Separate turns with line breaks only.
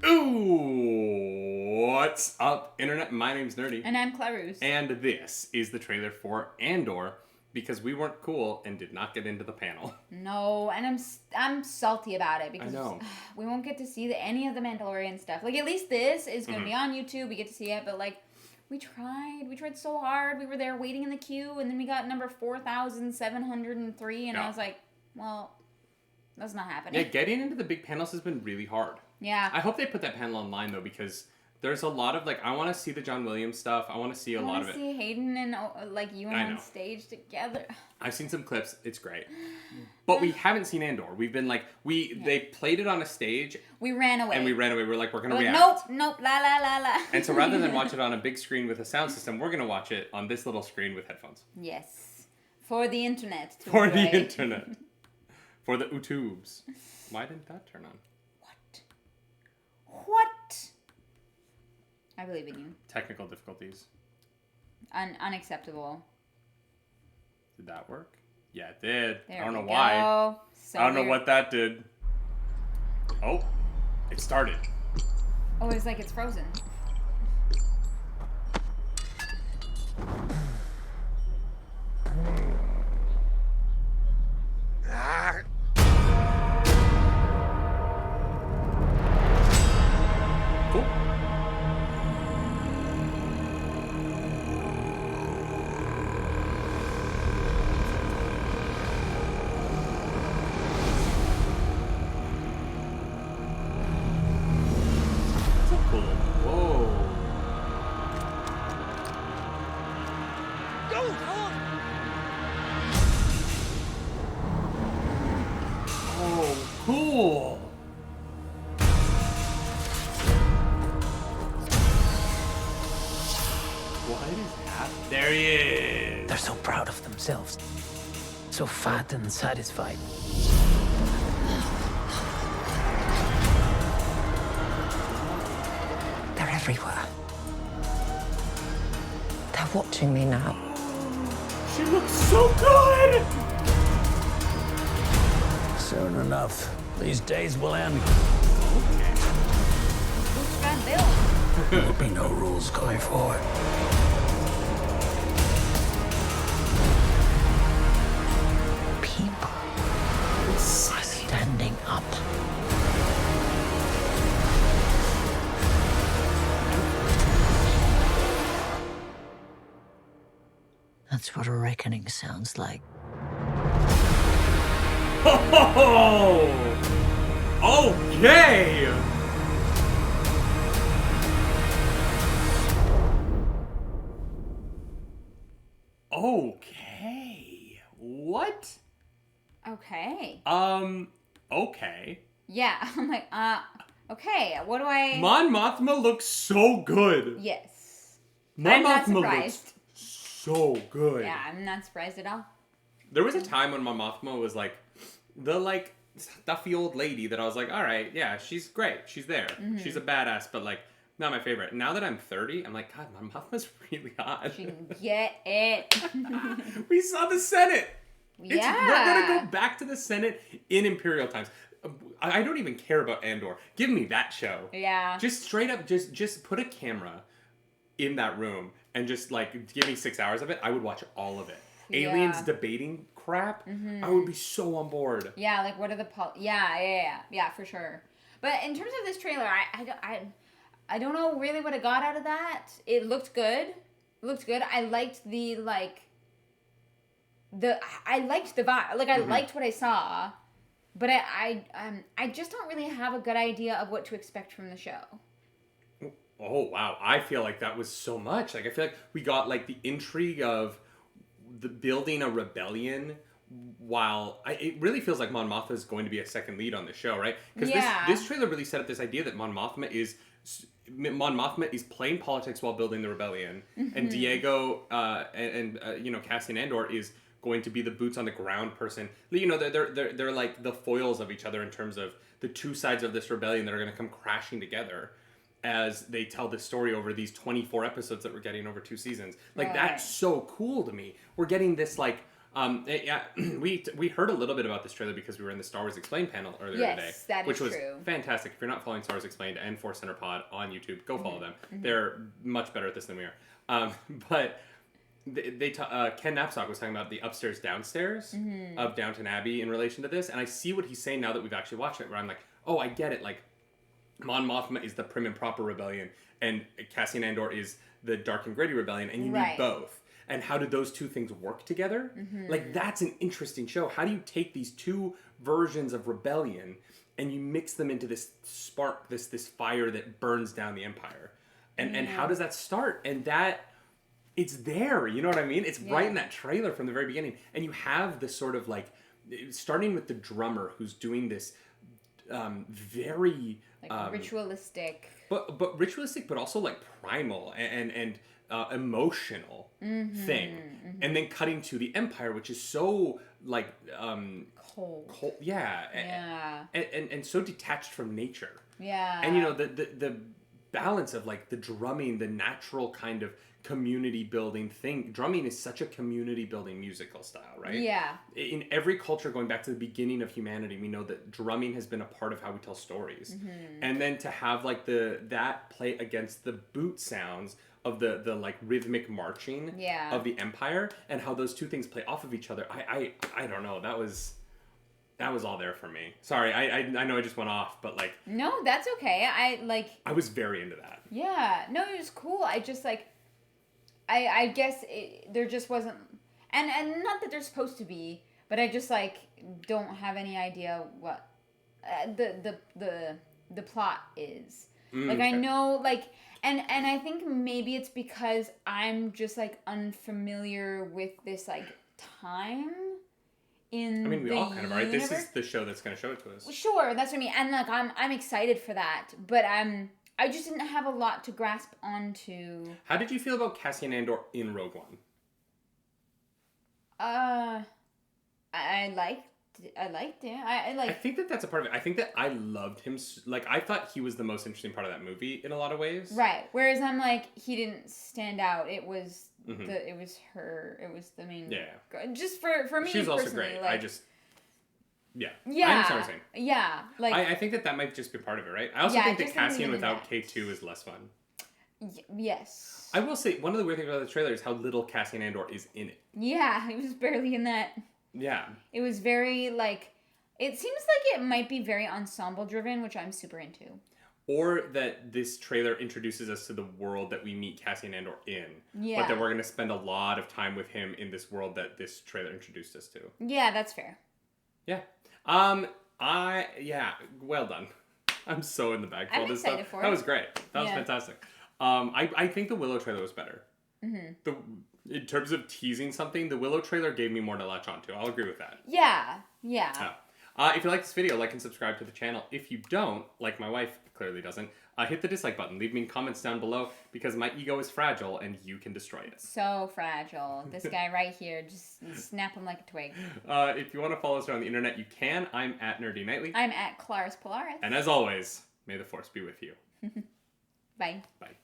Ooh, what's up, Internet? My name's Nerdy.
And I'm Clarus.
And this is the trailer for Andor, because we weren't cool and did not get into the panel.
No, and I'm salty about it because
I know.
we won't get to see any of the Mandalorian stuff. Like, at least this is going to be on YouTube. We get to see it, but like, we tried so hard. We were there waiting in the queue, and then we got number 4,703, and I was like, well, that's not happening.
Yeah, getting into the big panels has been really hard.
Yeah.
I hope they put that panel online, though, because there's a lot of, like, I want to see the John Williams stuff. I want to see a lot of it.
I want to see Hayden and, like, Ewan on stage together.
I've seen some clips. It's great. But we haven't seen Andor. We've been, like, they played it on a stage.
We ran away.
And we ran away. We're like, we're going to react.
Nope, la, la, la, la.
And so rather than watch it on a big screen with a sound system, we're going to watch it on this little screen with headphones.
Yes. For the internet.
For the internet. For the YouTubes. Why didn't that turn on?
What? I believe in you.
Technical difficulties.
Unacceptable.
Did that work? Yeah, it did.
There
I don't know
we
why.
go. So
I don't know what that did. Oh, it started.
Oh, it's like it's frozen.
Cool. So cool. Whoa.
Go on!
Oh, cool. What is happening? There he is.
They're so proud of themselves. So fat and satisfied. They're everywhere. They're watching me now.
She looks so good.
Soon enough, these days will end.
Bootstrap Bill.
There'll be no rules going forward.
People are standing up. That's what a reckoning sounds like.
Oh, okay. Okay. What?
Okay.
Okay.
Yeah. I'm like, okay. What do I...
Mon Mothma looks so good.
Yes.
Mon
I'm not
Mothma
surprised.
looks so good.
Yeah, I'm not surprised at all.
There was a time when Mon Mothma was like the stuffy old lady that I was like, all right, yeah, she's great. She's there. She's a badass, but like not my favorite. Now that I'm 30, I'm like, God, Mon Mothma's really hot.
She can get it.
We saw the Senate.
Yeah.
We're gonna go back to the Senate in Imperial times. I don't even care about Andor. Give me that show.
Yeah.
Just straight up, just put a camera in that room and just like give me 6 hours of it. I would watch all of it. Aliens debating crap. I would be so on board.
Yeah, like what are the yeah, for sure. But in terms of this trailer, I don't know really what I got out of that. It looked good. I liked the I liked the vibe. Like I liked what I saw, but I just don't really have a good idea of what to expect from the show.
Oh wow, I feel like that was so much. Like I feel like we got like the intrigue of the building a rebellion, while it really feels like Mon Mothma is going to be a second lead on the show, right? Because this trailer really set up this idea that Mon Mothma is playing politics while building the rebellion, and Diego and Cassian Andor is going to be the boots on the ground person. You know, they're like the foils of each other in terms of the two sides of this rebellion that are going to come crashing together as they tell this story over these 24 episodes that we're getting over 2 seasons. Like, that's so cool to me. We're getting this, like, Yeah, we heard a little bit about this trailer because we were in the Star Wars Explained panel earlier
Yes,
today,
that is
which was
true.
fantastic. If you're not following Star Wars Explained and Force Center Pod on YouTube, go follow them. They're much better at this than we are. But Ken Knapsack was talking about the upstairs downstairs of Downton Abbey in relation to this, and I see what he's saying now that we've actually watched it. Where I'm like, oh, I get it. Like, Mon Mothma is the prim and proper rebellion, and Cassian Andor is the dark and gritty rebellion, and you need both. And how do those two things work together? Like, that's an interesting show. How do you take these two versions of rebellion and you mix them into this spark, this fire that burns down the Empire? And how does that start? And that, it's there, you know what I mean? It's right in that trailer from the very beginning. And you have this sort of like, starting with the drummer who's doing this very...
Like ritualistic.
But ritualistic, but also like primal and emotional thing. And then cutting to the Empire, which is so like... cold. Yeah. And so detached from nature.
Yeah.
And, you know, the balance of like the drumming, the natural kind of community building thing. Drumming is such a community building musical style, right?
Yeah.
In every culture going back to the beginning of humanity, we know that drumming has been a part of how we tell stories. And then to have like that play against the boot sounds of the like rhythmic marching of the Empire, and how those two things play off of each other. I don't know. That was all there for me. Sorry, I know I just went off, but like...
No, that's okay.
I was very into that.
Yeah. No, it was cool. I just like... I guess there just wasn't... And not that there's supposed to be, but I just like don't have any idea what the plot is. Like, okay. I know, like... And I think maybe it's because I'm just like unfamiliar with this like time... I mean, we all kind of are, right? This is the show that's going to show it to us. Sure, that's what I mean. And like, I'm excited for that, but I just didn't have a lot to grasp onto. How did you feel about Cassian Andor in Rogue One? I liked it. I think that's a part of it. I think that I loved him. Like, I thought he was the most interesting part of that movie in a lot of ways. Right. Whereas I'm like, he didn't stand out. It was it was her. It was the main. Yeah. Just for me. She was also great. Like, I just. Yeah. Yeah. I understand what you're saying. Yeah. Like. I think that might just be part of it, right? I also think that Cassian without K2 is less fun. Yes. I will say one of the weird things about the trailer is how little Cassian Andor is in it. Yeah, he was barely in that. Yeah. It was very, like, it seems like it might be very ensemble driven, which I'm super into. Or that this trailer introduces us to the world that we meet Cassian Andor in. Yeah. But that we're going to spend a lot of time with him in this world that this trailer introduced us to. Yeah, that's fair. Yeah. Well done. I'm so in the bag for all this stuff. For it. That was great. That was fantastic. I think the Willow trailer was better. Mm-hmm. In terms of teasing something, the Willow trailer gave me more to latch onto. I'll agree with that. Yeah. If you like this video, like and subscribe to the channel. If you don't, like my wife clearly doesn't, hit the dislike button. Leave me comments down below because my ego is fragile and you can destroy it. So fragile. This guy right here, just snap him like a twig. If you want to follow us around the internet, you can. I'm at Nerdy Nightly. I'm at Claris Polaris. And as always, may the Force be with you. Bye. Bye.